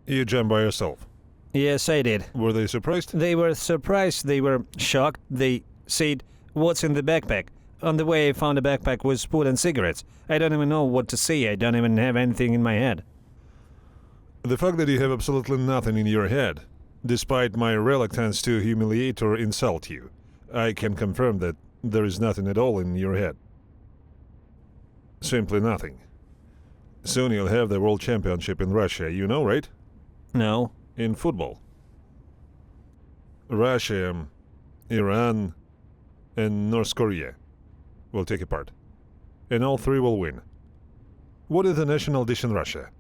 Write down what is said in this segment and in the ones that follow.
You jumped by yourself. Yes, I did. Were they surprised? They were surprised, they were shocked. They said, "What's in the backpack?" On the way I found a backpack with food and cigarettes. I don't even know what to say, I don't even have anything in my head. The fact that you have absolutely nothing in your head, despite my reluctance to humiliate or insult you, I can confirm that there is nothing at all in your head. Simply nothing. Soon you'll have the World Championship in Russia, you know, right? No. In football. Russia, Iran, and North Korea will take a part. And all three will win. What is the national dish in Russia?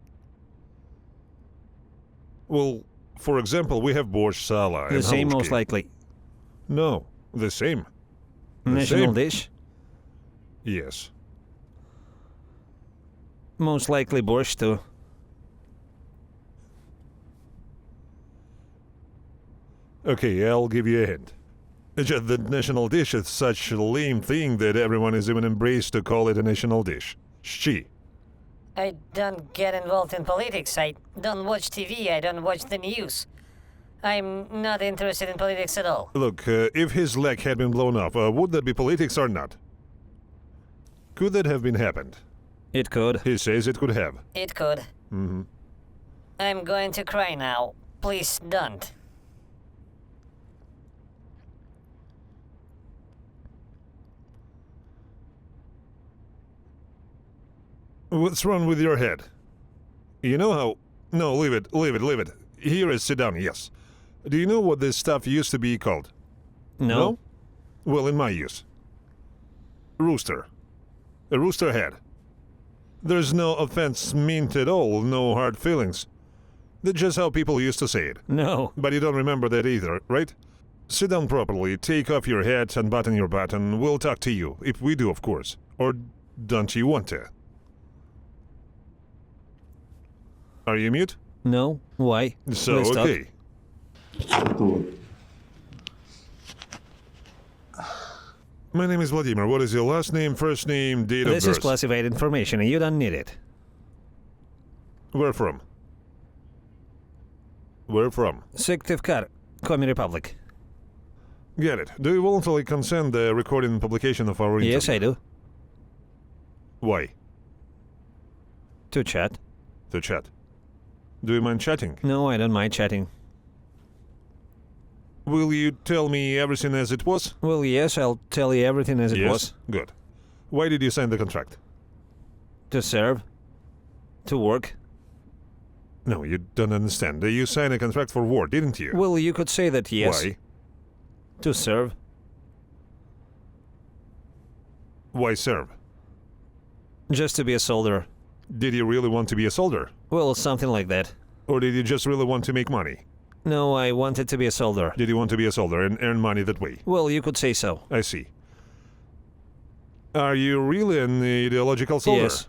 Well, for example, we have borscht, sala, and The same, halushki. most likely. No, the same. The National same. dish? Yes. Most likely borscht too. Okay, I'll give you a hint. Just the national dish is such a lame thing that everyone is even embraced to call it a national dish. Щи. I don't get involved in politics. I don't watch TV. I don't watch the news. I'm not interested in politics at all. Look, if his leg had been blown off, would that be politics or not? Could that have been happened? It could. He says it could have. It could. Mm-hmm. I'm going to cry now. Please don't. What's wrong with your head? You know how... No, leave it. Here is sit down, yes. Do you know what this stuff used to be called? No. Well, in my use. Rooster. A rooster head. There's no offense meant at all, no hard feelings. That's just how people used to say it. No. But you don't remember that either, right? Sit down properly, take off your hat, unbutton your button. We'll talk to you, if we do, of course. Or don't you want to? Are you mute? No. Why? So, Let's talk. okay. My name is Vladimir. What is your last name, first name, date of This birth? is classified information and you don't need it. Where from? Where from? Syktyvkar, Komi Republic. Get it. Do you voluntarily consent the recording and publication of our interview? Yes, I do. Why? To chat. To chat. Do you mind chatting? No, I don't mind chatting. Will you tell me everything as it was? Well, yes, I'll tell you everything as it Yes? was. Good. Why did you sign the contract? To serve. To work. No, you don't understand. You signed a contract for war, didn't you? Well, you could say that, yes. Why? To serve. Why serve? Just to be a soldier. Did you really want to be a soldier? Well, something like that. Or did you just really want to make money? No, I wanted to be a soldier. Did you want to be a soldier and earn money that way? Well, you could say so. I see. Are you really an ideological soldier? Yes.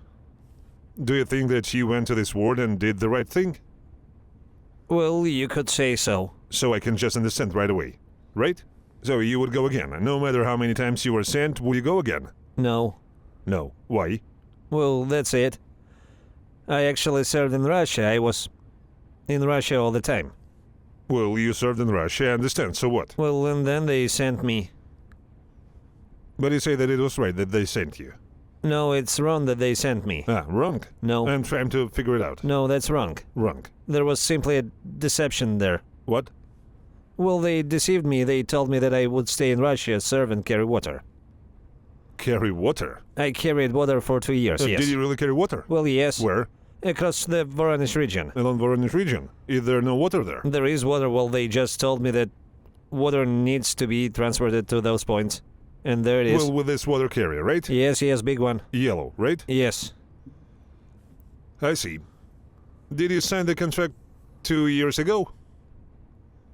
Do you think that you went to this war and did the right thing? Well, you could say so. So I can just understand right away, right? So you would go again. No matter how many times you were sent, will you go again? No. No. Why? Well, that's it. I actually served in Russia. I was in Russia all the time. Well, you served in Russia, I understand. So what? Well, and then they sent me. But you say that it was right that they sent you. No, it's wrong that they sent me. Ah, wrong. No. I'm trying to figure it out. No, that's wrong. Wrong. There was simply a deception there. What? Well, they deceived me. They told me that I would stay in Russia, serve and carry water. Carry water? I carried water for 2 years, yes. Did you really carry water? Well, yes. Where? Across the Voronezh region. Along Voronezh region. Is there no water there? There is water. Well, they just told me that water needs to be transported to those points. And there it is. Well, with this water carrier, right? Yes, big one. Yellow, right? Yes. I see. Did you sign the contract 2 years ago?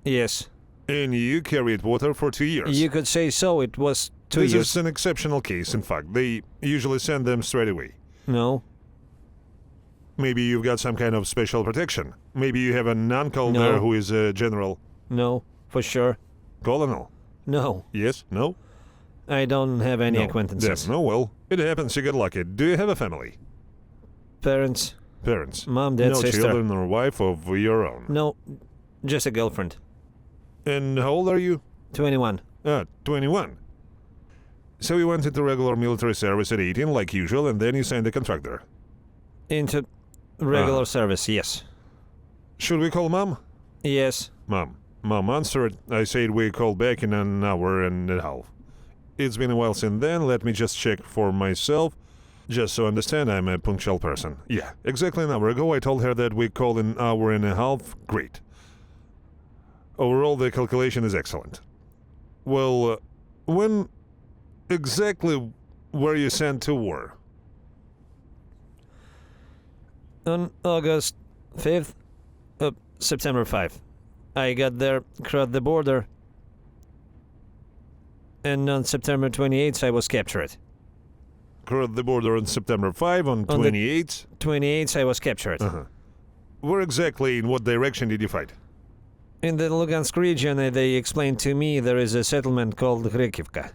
Yes. And you carried water for 2 years? You could say so. It was 2 This years. is an exceptional case, in fact. They usually send them straight away. No. Maybe you've got some kind of special protection. Maybe you have an uncle No. there who is a general. No. For sure. Colonel. No. Yes? No? I don't have any No. acquaintances. Then, no, well, it happens, you get lucky. Do you have a family? Parents. Parents? Mom, dad, no sister. children or wife of your own? No, just a girlfriend. And how old are you? 21. 21. So you went into regular military service at 18, like usual, and then you signed the contract there. Into regular service, yes. Should we call Mom? Yes. Mom, answer it. I said we call back in an hour and a half. It's been a while since then. Let me just check for myself. Just so understand, I'm a punctual person. Yeah, exactly an hour ago I told her that we call in an hour and a half. Great. Overall, the calculation is excellent. Well, when exactly were you sent to war? On August 5th, September 5th. I got there, crossed the border, and on September 28th I was captured. Crossed the border on September 5, on 28th? 28th I was captured. Where exactly, in what direction did you fight? In the Lugansk region, they explained to me there is a settlement called Rekivka.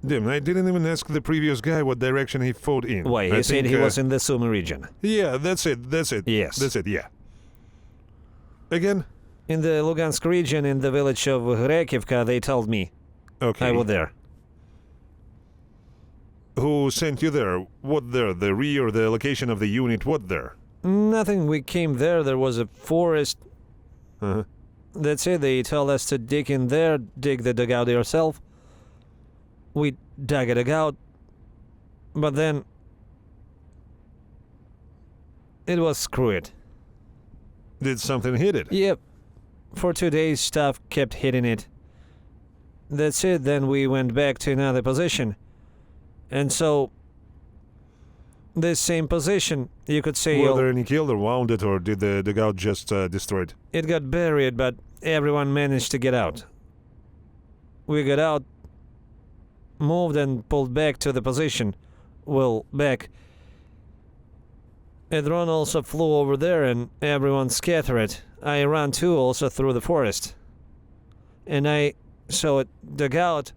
Damn, I didn't even ask the previous guy what direction he fought in. Why? He said he was in the Sumy region. Yeah, that's it. Yes. That's it, yeah. Again? In the Lugansk region, in the village of Rekivka, they told me. Okay. I was there. Who sent you there? What there? The rear, the location of the unit, what there? Nothing. We came there. There was a forest. Uh-huh. That's it. They told us to dig in there, dig the dugout yourself. We dug a dugout. But then it was screw it. Did something hit it? Yep. For 2 days, stuff kept hitting it. That's it. Then we went back to another position. And so, this same position, you could say... Were there any killed or wounded, or did the dugout just destroyed? It got buried, but everyone managed to get out. We got out, moved and pulled back to the position. Well, back. A drone also flew over there and everyone scattered. I ran too, also through the forest. And I saw it dug out.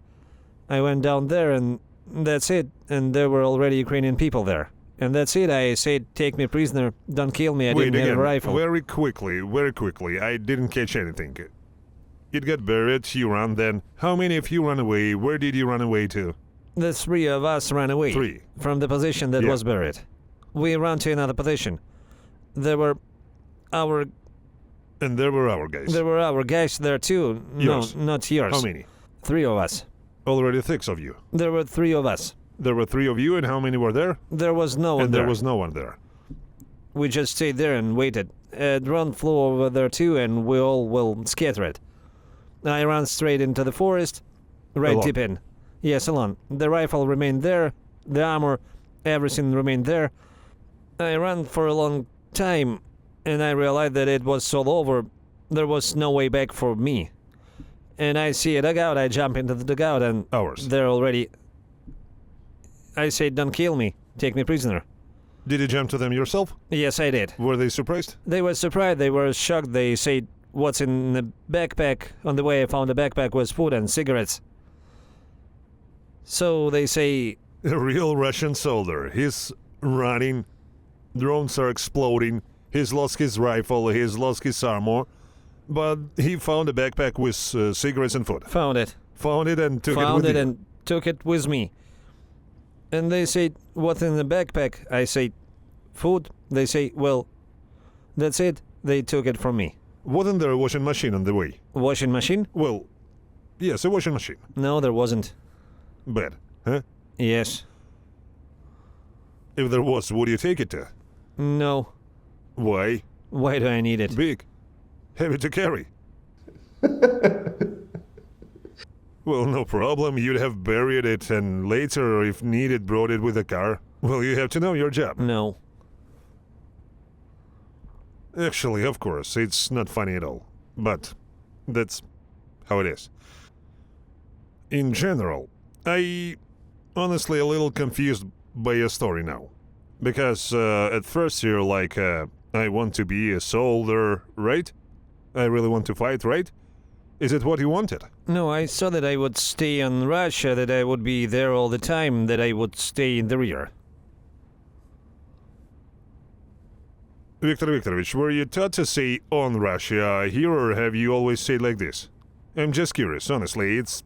I went down there and that's it. And there were already Ukrainian people there. And that's it. I said, take me prisoner, don't kill me, I Wait, didn't have again, a rifle. very quickly, I didn't catch anything. It got buried, you ran then. How many of you ran away? Where did you run away to? The 3 of us ran away. 3. From the position that Yeah. was buried. We ran to another position. There were our And there were our guys. There were our guys there too. Yours. No, not yours. How many? 3 of us. Already 6 of you. There were 3 of us. There were 3 of you, and how many were there? There was no one And there. there was no one there. We just stayed there and waited. A drone flew over there too, and we all scattered. I ran straight into the forest, right Alone? deep in. Yes, alone. The rifle remained there, the armor, everything remained there. I ran for a long time, and I realized that it was all over. There was no way back for me. And I see a dugout, I jump into the dugout, and Ours. they're already... I said, don't kill me, take me prisoner. Did you jump to them yourself? Yes, I did. Were they surprised? They were surprised, they were shocked, they said, what's in the backpack? On the way I found the backpack was food and cigarettes. So they say... A real Russian soldier. He's running, drones are exploding, he's lost his rifle, he's lost his armor, but he found a backpack with cigarettes and food. Found it. Found it and took Found it with it you. and took it with me. And they say, what's in the backpack? I say, food. They say, well, that's it. They took it from me. Wasn't there a washing machine on the way? Washing machine? Well, yes, a washing machine. No, there wasn't. Bad, huh? Yes. If there was, would you take it to? No. Why? Why do I need it? Big. Heavy to carry. Well, no problem. You'd have buried it and later, if needed, brought it with a car. Well, you have to know your job. No. Actually, of course, it's not funny at all. But that's how it is. In general, I honestly a little confused by your story now. Because at first you're like, I want to be a soldier, right? I really want to fight, right? Is it what you wanted? No, I saw that I would stay in Russia, that I would be there all the time, that I would stay in the rear. Viktor Viktorovich, were you taught to say on Russia here, or have you always said like this? I'm just curious, honestly, it's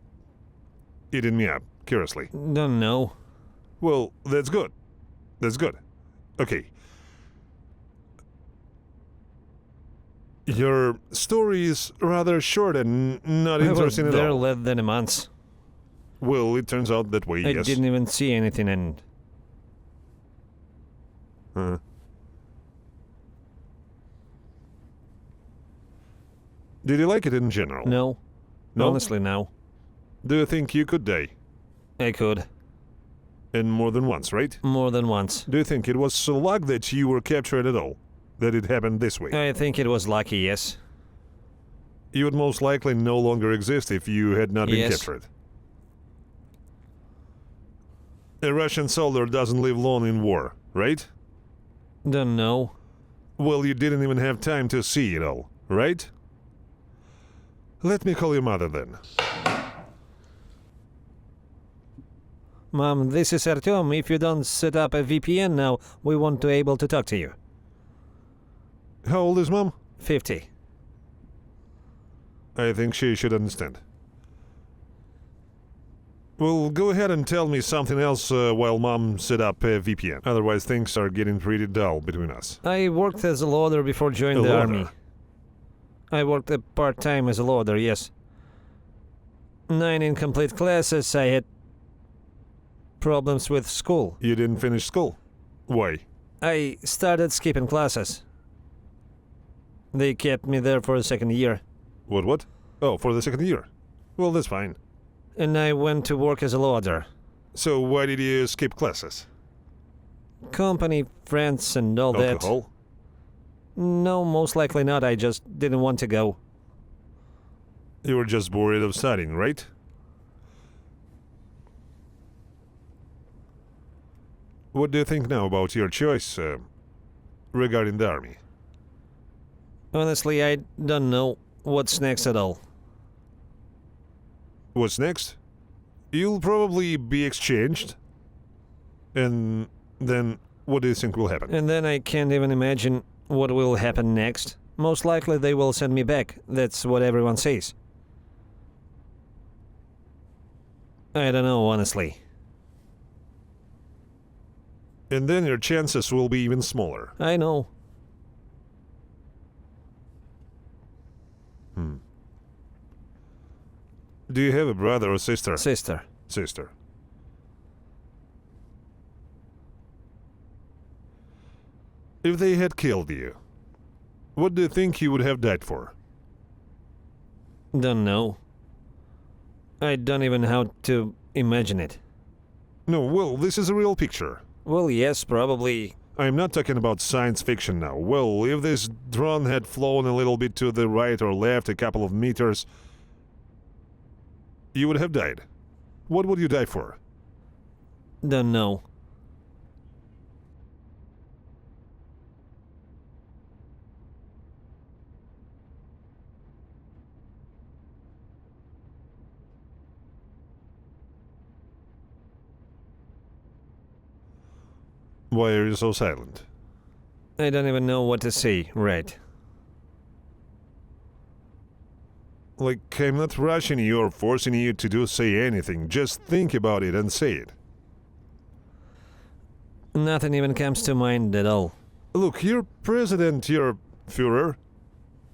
eating me up, curiously. Don't know. Well, that's good. That's good. Okay. Your story is rather short and not I was interesting at there all. less than a month. Well, it turns out that way, I yes. didn't even see anything and... Did you like it in general? No. No? Honestly, no. Do you think you could die? I could. And more than once, right? More than once. Do you think it was so luck that you were captured at all? That it happened this way? I think it was lucky, yes. You would most likely no longer exist if you had not been Yes. captured. A Russian soldier doesn't live long in war, right? Don't know. Well, you didn't even have time to see it all, right? Let me call your mother then. Mom, this is Artyom. If you don't set up a VPN now, we won't be able to talk to you. How old is Mom? 50. I think she should understand. Well, go ahead and tell me something else while Mom set up a VPN. Otherwise, things are getting pretty dull between us. I worked as a loader before joining A the loader? army. I worked part-time as a loader, yes. 9 incomplete classes. I had problems with school. You didn't finish school? Why? I started skipping classes. They kept me there for a second year. What? Oh, for the second year. Well, that's fine. And I went to work as a loader. So why did you skip classes? Company, friends, and all that. Alcohol? No, most likely not. I just didn't want to go. You were just bored of studying, right? What do you think now about your choice regarding the army? Honestly, I don't know what's next at all. What's next? You'll probably be exchanged. And then what do you think will happen? And then I can't even imagine what will happen next. Most likely they will send me back. That's what everyone says. I don't know, honestly. And then your chances will be even smaller. I know. Do you have a brother or sister? Sister. Sister. If they had killed you, what do you think you would have died for? Don't know. I don't even know how to imagine it. No, well, this is a real picture. Well, yes, probably. I'm not talking about science fiction now. Well, if this drone had flown a little bit to the right or left a couple of meters, you would have died. What would you die for? Don't know. Why are you so silent? I don't even know what to say, right. Like, I'm not rushing you or forcing you to say anything. Just think about it and say it. Nothing even comes to mind at all. Look, your president, your Führer,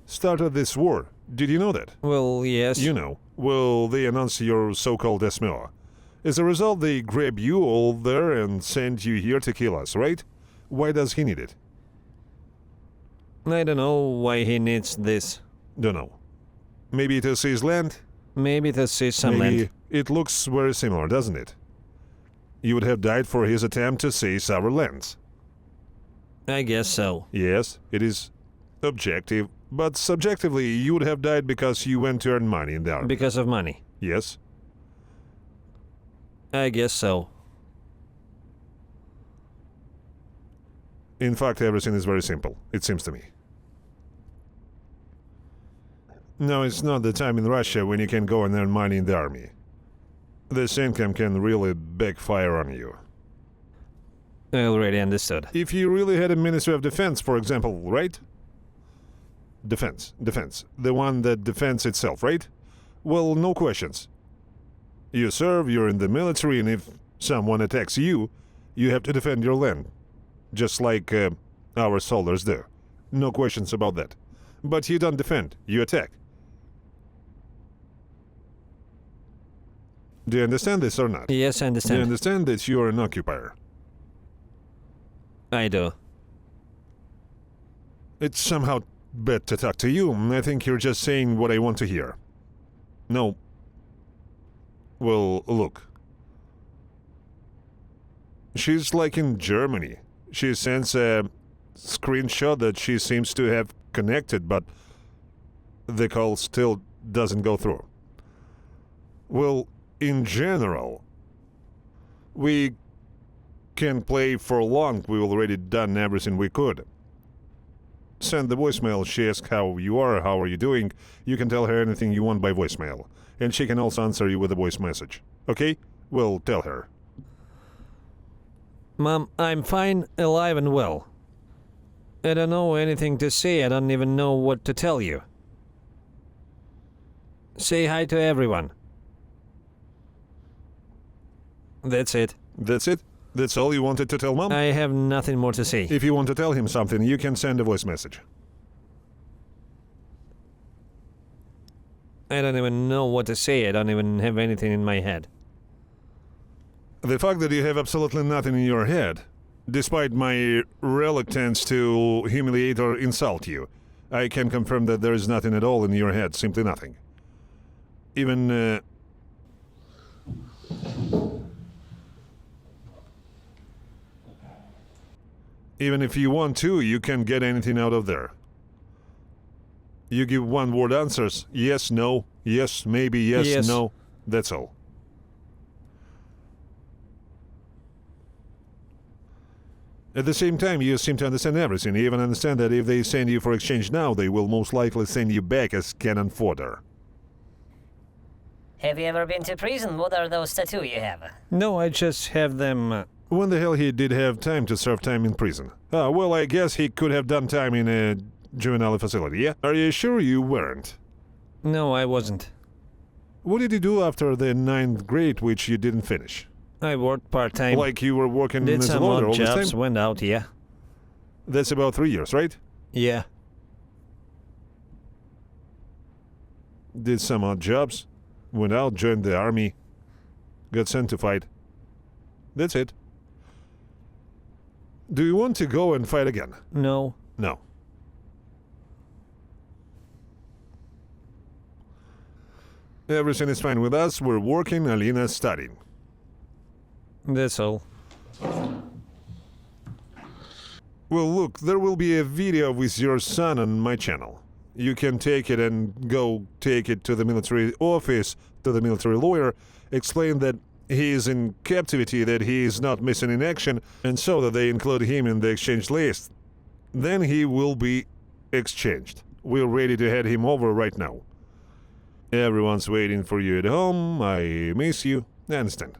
started this war. Did you know that? Well, yes. You know. Well, they announced your so-called SMO. As a result, they grab you all there and send you here to kill us, right? Why does he need it? I don't know why he needs this. Don't know. Maybe to seize land? Maybe to see some Maybe land. it looks very similar, doesn't it? You would have died for his attempt to seize our lands. I guess so. Yes, it is objective, but subjectively, you would have died because you went to earn money in the army. Because of money. Yes? I guess so. In fact, everything is very simple, it seems to me. No, it's not the time in Russia when you can go and earn money in the army. This income can really backfire on you. I already understood. If you really had a Ministry of Defense, for example, right? Defense. The one that defends itself, right? Well, no questions. You serve, you're in the military, and if someone attacks you, you have to defend your land. Just like our soldiers do. No questions about that. But you don't defend, you attack. Do you understand this or not? Yes, I Do you understand. understand that you're an occupier? I do. It's somehow bad to talk to you. I think you're just saying what I want to hear. No. Well, look. She's like in Germany. She sends a screenshot that she seems to have connected, but the call still doesn't go through. Well, in general, we can play for long. We've already done everything we could. Send the voicemail. She asks how you are, how are you doing. You can tell her anything you want by voicemail. And she can also answer you with a voice message. Okay? Well, tell her. Mom, I'm fine, alive and well. I don't know anything to say. I don't even know what to tell you. Say hi to everyone. That's it. That's it? That's all you wanted to tell Mom? I have nothing more to say. If you want to tell him something, you can send a voice message. I don't even know what to say. I don't even have anything in my head. The fact that you have absolutely nothing in your head, despite my reluctance to humiliate or insult you, I can confirm that there is nothing at all in your head, simply nothing. Even, Even if you want to, you can't get anything out of there. You give one-word answers, yes, no, yes, maybe, yes, Yes. no, that's all. At the same time, you seem to understand everything. You even understand that if they send you for exchange now, they will most likely send you back as cannon fodder. Have you ever been to prison? What are those tattoos you have? No, I just have them... When the hell he did have time to serve time in prison? Ah, well, I guess he could have done time in a juvenile facility, yeah? Are you sure you weren't? No, I wasn't. What did you do after the 9th grade, which you didn't finish? I worked part-time. Like you were working Did as a some loader odd all this jobs, time? went out, yeah. That's about 3 years, right? Yeah. Did some odd jobs, went out, joined the army, got sent to fight. That's it. Do you want to go and fight again? No. No. Everything is fine with us. We're working, Alina's studying. That's all. Well, look, there will be a video with your son on my channel. You can take it and go take it to the military office, to the military lawyer, explain that he is in captivity, that he is not missing in action, and so that they include him in the exchange list. Then he will be exchanged. We're ready to head him over right now. Everyone's waiting for you at home. I miss you. I understand.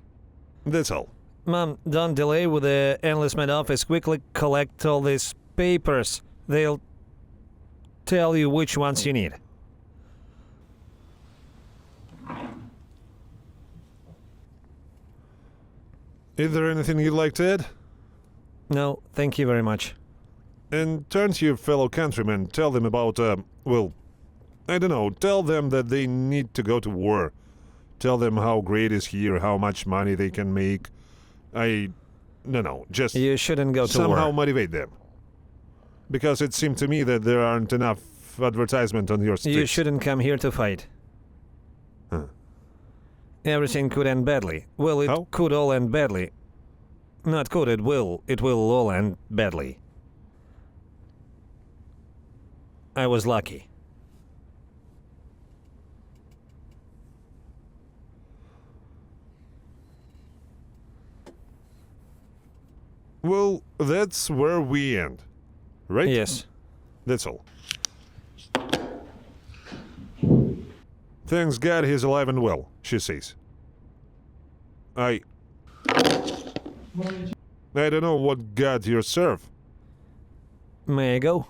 That's all. Mom, don't delay with the enlistment office. Quickly collect all these papers. They'll tell you which ones you need. Is there anything you'd like to add? No, thank you very much. And turn to your fellow countrymen. Tell them about, well, I don't know. Tell them that they need to go to war. Tell them how great is here, how much money they can make. No, just You shouldn't go to somehow war. motivate them. Because it seemed to me that there aren't enough advertisement on your streets. You shouldn't come here to fight. Huh. Everything could end badly. Well, it How? could all end badly. Not could, it will. It will all end badly. I was lucky. Well, that's where we end. Right? Yes. That's all. Thanks God he's alive and well, she says. I don't know what god you serve. May I go?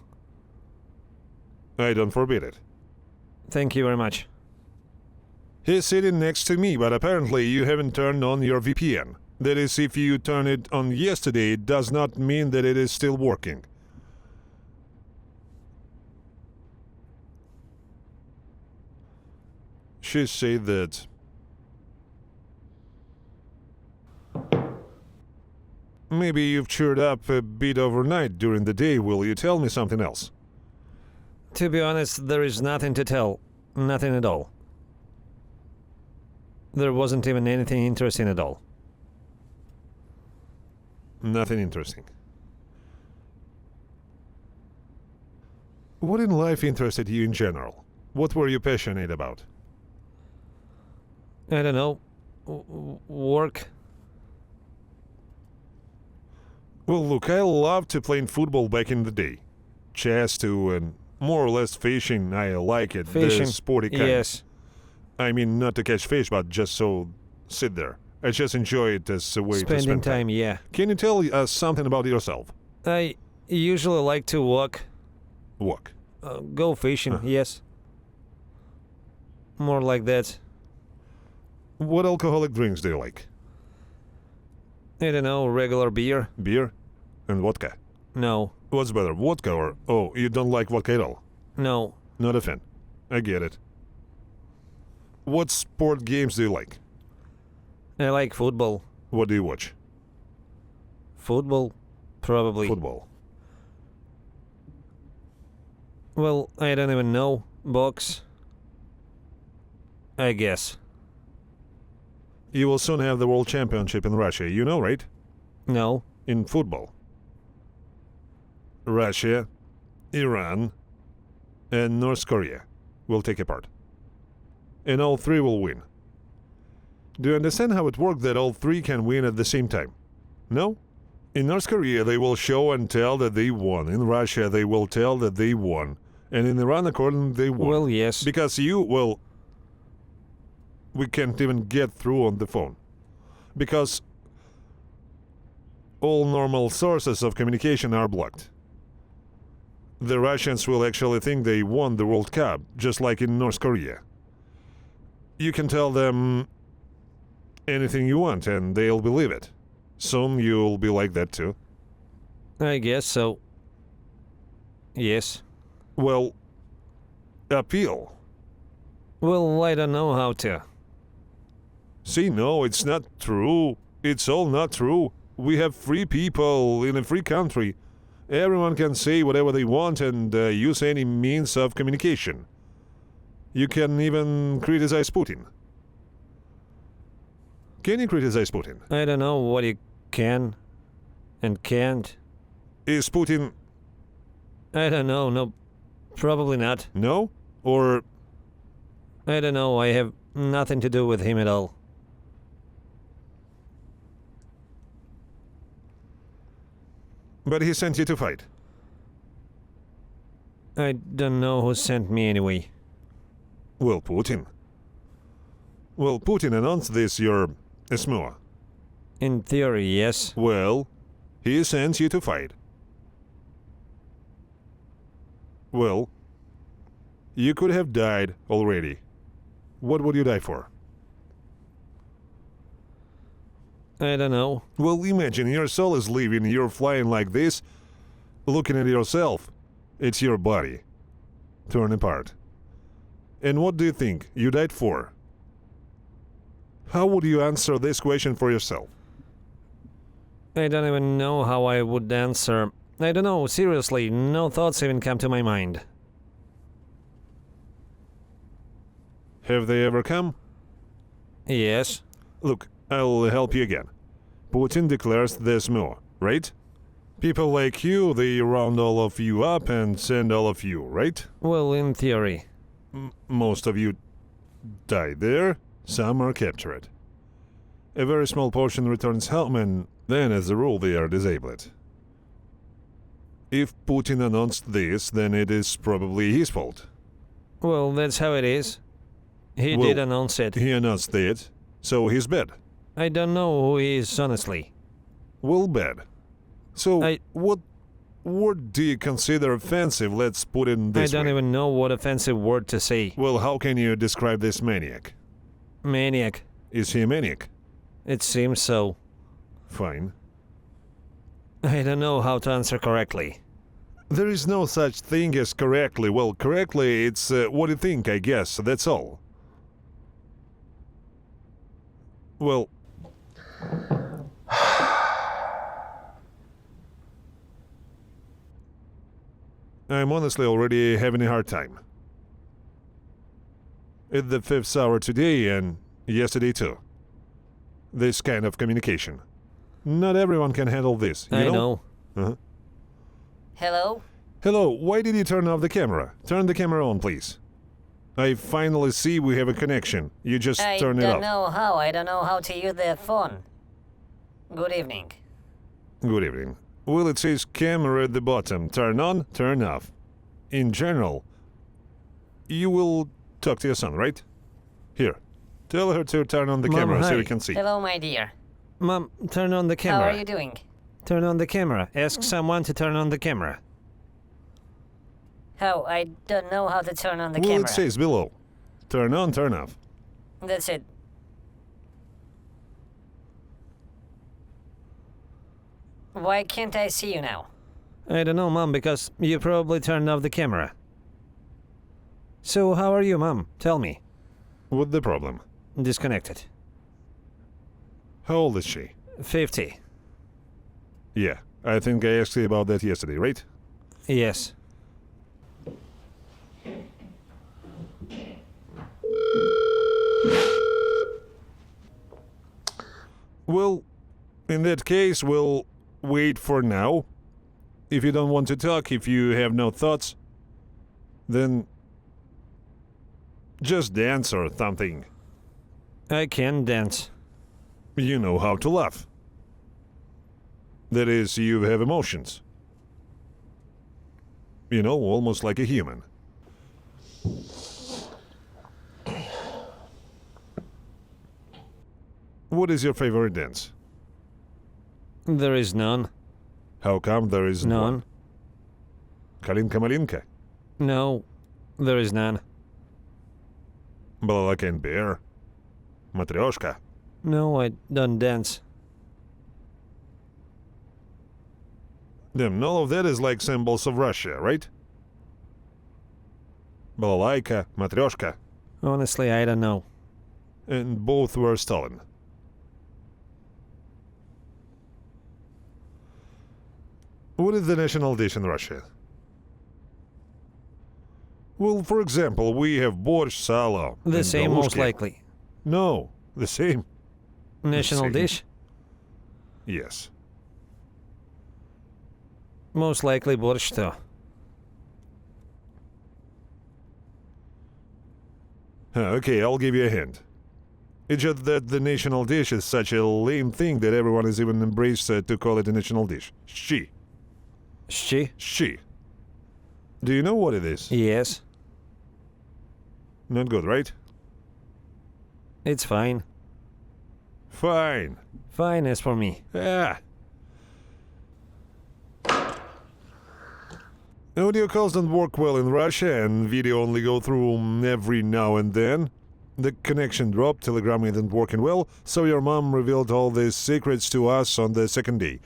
I don't forbid it. Thank you very much. He's sitting next to me, but apparently you haven't turned on your VPN. That is, if you turned it on yesterday, it does not mean that it is still working. She said that... Maybe you've cheered up a bit overnight during the day. Will you tell me something else? To be honest, there is nothing to tell. Nothing at all. There wasn't even anything interesting at all. Nothing interesting. What in life interested you in general? What were you passionate about? I don't know. Work. Well, look, I loved to play football back in the day. Chess too, and more or less fishing. I like it. Fishing. The sporty kind. Yes. I mean, not to catch fish, but just so sit there. I just enjoy it as a way to Spending spend time, yeah. Can you tell us something about yourself? I usually like to walk. Walk. Go fishing, yes. More like that. What alcoholic drinks do you like? I don't know, regular beer? Beer? And vodka? No. What's better, vodka or... Oh, you don't like vodka at all? No. Not a fan. I get it. What sport games do you like? I like football. What do you watch? Football? Probably. Football. Well, I don't even know. Box? I guess. You will soon have the World Championship in Russia, you know, right? No. In football. Russia, Iran, and North Korea will take a part. And all three will win. Do you understand how it works that all three can win at the same time? No? In North Korea, they will show and tell that they won. In Russia, they will tell that they won. And in Iran, according they won. Well, yes. Because you, well... We can't even get through on the phone. Because all normal sources of communication are blocked. The Russians will actually think they won the World Cup, just like in North Korea. You can tell them anything you want and they'll believe it. Soon you'll be like that too. I guess so. Yes. Well, appeal. Well, I don't know how to. See, no, it's not true. It's all not true. We have free people in a free country. Everyone can say whatever they want and use any means of communication. You can even criticize Putin. Can you criticize Putin? I don't know what you can and can't. Is Putin... I don't know, no. Probably not. No? Or... I don't know, I have nothing to do with him at all. But he sent you to fight. I don't know who sent me anyway. Well, Putin. Well, Putin announced this your SMO. In theory, yes. Well, he sends you to fight. Well, you could have died already. What would you die for? I don't know. Well, imagine your soul is leaving, you're flying like this, looking at yourself. It's your body. Torn apart. And what do you think you died for? How would you answer this question for yourself? I don't even know how I would answer. I don't know, seriously, no thoughts even come to my mind. Have they ever come? Yes. Look, I'll help you again. Putin declares this more, right? People like you, they round all of you up and send all of you, right? Well, in theory. Most of you die there, some are captured. A very small portion returns home and then as a rule they are disabled. If Putin announced this, then it is probably his fault. Well, that's how it is. He Well, did announce it. He announced it, so he's bad. I don't know who he is, honestly. Well, bad. So, I- what word do you consider offensive? Let's put it I this don't way. even know what offensive word to say. Well, how can you describe this maniac? Maniac. Is he a maniac? It seems so. Fine. I don't know how to answer correctly. There is no such thing as correctly. Well, correctly, it's what you think, I guess. That's all. Well, I'm honestly already having a hard time. It's the 5th hour today and yesterday too. This kind of communication. Not everyone can handle this, you I know? know. Uh-huh. Hello? Hello, why did you turn off the camera? Turn the camera on, please. I finally see we have a connection. You just I turn it don't off. know how. I don't know how to use the phone. Good evening. Good evening. Well, it says camera at the bottom. Turn on, turn off. In general, you will talk to your son, right? Here, tell her to turn on the Mom, camera so hi. we can see. Hello, my dear. Mom, turn on the How camera. are you doing? Turn on the camera. Ask someone to turn on the camera. How? I don't know how to turn on the Well, camera. it says below. Turn on, turn off. That's it. Why can't I see you now? I don't know, Mom, because you probably turned off the camera. So, how are you, Mom? Tell me. What's the problem? Disconnected. How old is she? 50. Yeah, I think I asked you about that yesterday, right? Yes. Well, in that case, we'll wait for now. If you don't want to talk, if you have no thoughts, then just dance or something. I can dance. You know how to laugh. That is, you have emotions. You know, almost like a human. What is your favorite dance? There is none. How come there is None. Kalinka Malinka, No, there is none. Balalaka and Bear, Matryoshka. No, I don't dance. Damn, all of that is like symbols of Russia, right? Balalaika, Matryoshka, Honestly, I don't know. and both were stolen. What is the national dish in Russia? Well, for example, we have borscht, salo. The and same, most galushki. likely. No, the same. National same. dish? Yes. Most likely borscht, though. Okay, I'll give you a hint. It's just that the national dish is such a lame thing that everyone has even embraced to call it a national dish. She. She? Do you know what it is? Yes. Not good, right? It's fine. Fine. Fine as for me. Ah. Audio calls don't work well in Russia, and video only go through every now and then. The connection dropped, Telegram isn't working well, so your mom revealed all the secrets to us on the second day.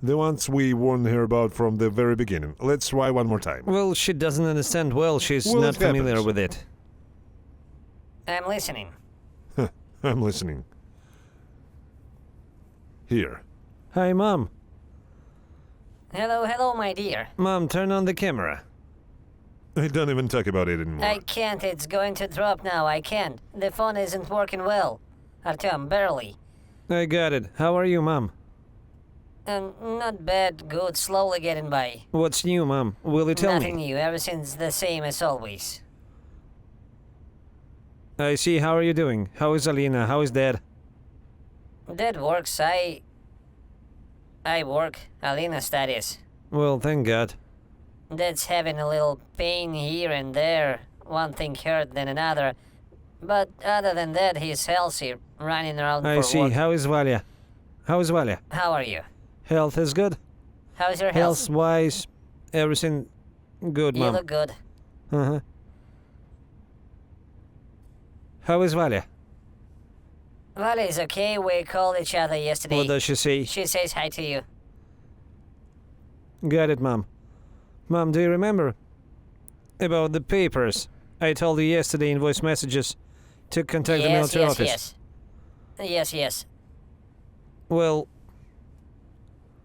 The ones we warned her about from the very beginning. Let's try one more time. Well, she doesn't understand well. She's Well, not it familiar happens. with it. I'm listening. I'm listening. Here. Hi, Mom. Hello, my dear. Mom, turn on the camera. I don't even talk about it anymore. I can't. It's going to drop now. I can't. The phone isn't working well. Artyom, barely. I got it. How are you, Mom? Not bad. Good. Slowly getting by. What's new, Mom? Will you tell Nothing me? new. Everything's the same as always. I see. How are you doing? How is Alina? How is Dad? That works. I work. Alina studies. Well, thank God. Dad's having a little pain here and there. One thing hurt than another. But other than that, he's healthy, running around I for see. work. How is Valia? How is Valia? How are you? Health is good? How's your health? Health-wise, everything good, You Mom. look good. Uh-huh. How is Valia? Vale is okay. We called each other yesterday. What does she say? She says hi to you. Got it, Mom. Mom, do you remember about the papers I told you yesterday in voice messages to contact the military office? Yes. Well,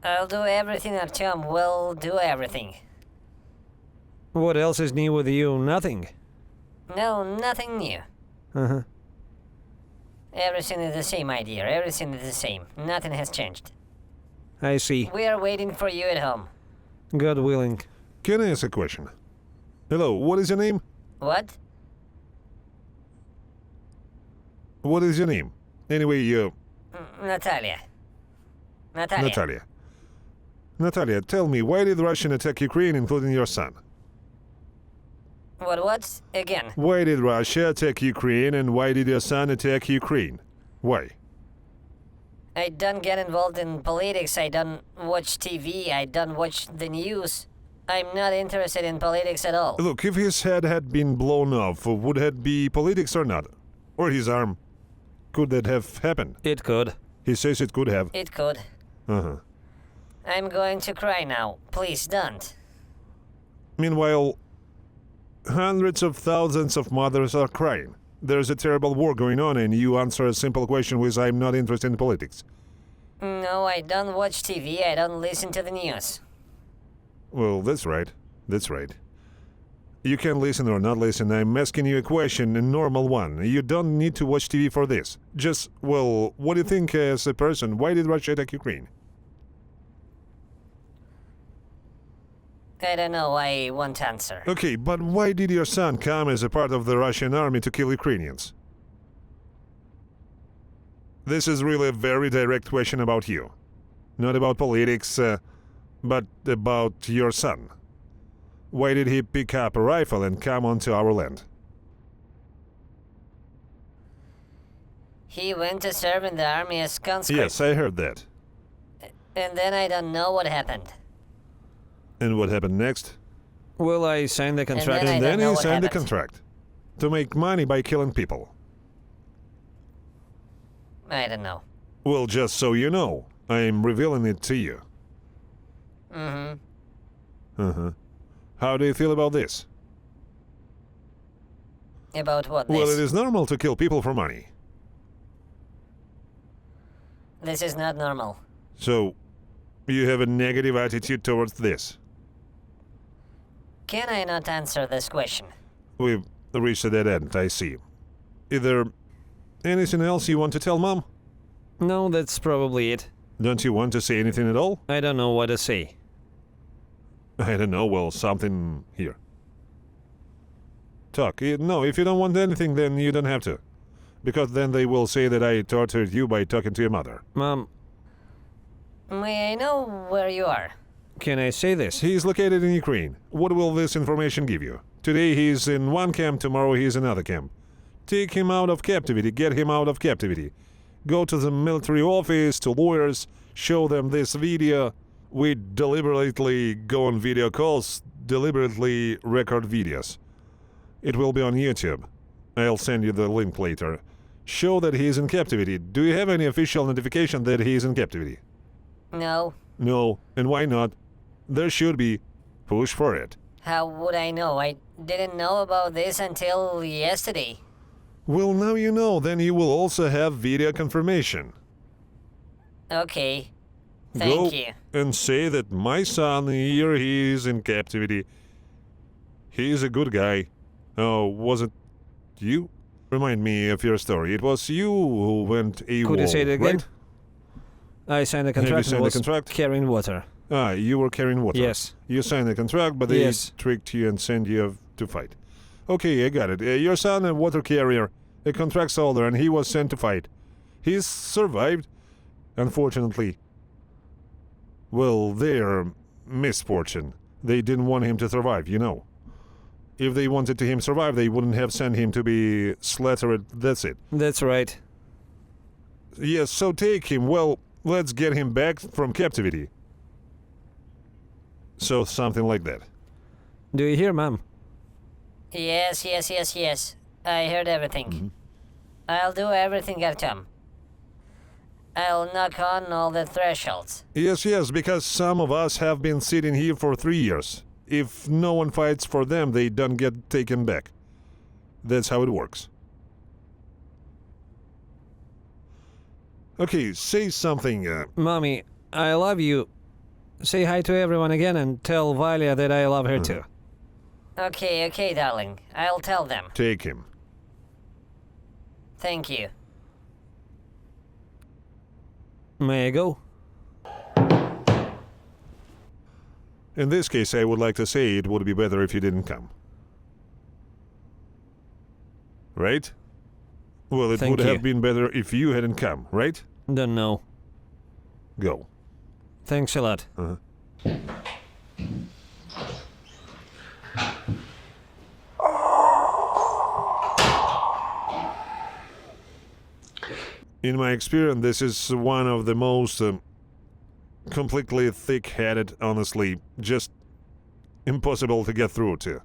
I'll do everything, Artyom. We'll do everything. what else is new with you? Nothing. No, nothing new. Uh-huh. Everything is the same, my dear. Everything is the same. Nothing has changed. I see. We are waiting for you at home. God willing. Can I ask a question? Hello, what is your name? What? What is your name? Anyway, Natalia. Natalia, tell me, why did Russia attack Ukraine, including your son? What? Again. Why did Russia attack Ukraine, and why did your son attack Ukraine? Why? I don't get involved in politics. I don't watch TV. I don't watch the news. I'm not interested in politics at all. Look, if his head had been blown off, would that be politics or not? Or his arm? Could that have happened? It could. He says it could have. It could. Uh-huh. I'm going to cry now. Please don't. Meanwhile, hundreds of thousands of mothers are crying. There's a terrible war going on, and you answer a simple question with, I'm not interested in politics. No, I don't watch TV. I don't listen to the news. Well, that's right. That's right. You can listen or not listen. I'm asking you a question, a normal one. You don't need to watch TV for this. Just, well, what do you think as a person? Why did Russia attack Ukraine? I don't know. I won't answer. Okay, but why did your son come as a part of the Russian army to kill Ukrainians? This is really a very direct question about you. Not about politics, but about your son. Why did he pick up a rifle and come onto our land? He went to serve in the army as conscript. Yes, I heard that. And then I don't know what happened. And what happened next? Well, I signed the contract. then I And don't then know he what signed the happened. contract. To make money by killing people. I don't know. Well, just so you know, I'm revealing it to you. Mm-hmm. Uh-huh. How do you feel about this? About what? Well, this? it is normal to kill people for money. This is not normal. So, you have a negative attitude towards this. Can I not answer this question? We've reached a dead end, I see. Is there anything else you want to tell Mom? No, that's probably it. Don't you want to say anything at all? I don't know what to say. I don't know, well, something here. Talk. No, if you don't want anything, then you don't have to. Because then they will say that I tortured you by talking to your mother. Mom, May I know where you are? can I say this? He is located in Ukraine. What will this information give you? Today he is in one camp, tomorrow he is in another camp. Take him out of captivity, get him out of captivity. Go to the military office, to lawyers, show them this video. We deliberately go on video calls, deliberately record videos. It will be on YouTube. I'll send you the link later. Show that he is in captivity. Do you have any official notification that he is in captivity? No. No, and why not? There should be. Push for it. How would I know? I didn't know about this until yesterday. Well, now you know, then you will also have video confirmation. Okay. Thank Go you. and say that my son, here he is in captivity. He is a good guy. Oh, was it you? Remind me of your story. It was you who went AWOL, Could you say it again? right? I signed the Have you contract signed and the was contract? carrying water. Ah, you were carrying water. Yes. You signed the contract, but they Yes. tricked you and sent you to fight. Okay, I got it. Your son, a water carrier, a contract holder, and he was sent to fight. He's survived, unfortunately. Well, their misfortune. They didn't want him to survive, you know. If they wanted to him survive, they wouldn't have sent him to be slaughtered. That's it. That's right. Yes, so take him. Well, let's get him back from captivity. So something like that. Do you hear, ma'am? Yes. I heard everything. I'll do everything I can. I'll knock on all the thresholds. Yes, because some of us have been sitting here for 3 years. If no one fights for them, they don't get taken back. That's how it works. Okay, say something. Mommy, I love you. Say hi to everyone again and tell Valia that I love her too. Okay, darling. I'll tell them. Take him. Thank you. May I go? In this case, I would like to say it would be better if you didn't come. Right? Well, it Thank would you. have been better if you hadn't come, right? Don't know. Go. Thanks a lot. In my experience, this is one of the most completely thick-headed, honestly, just impossible to get through to.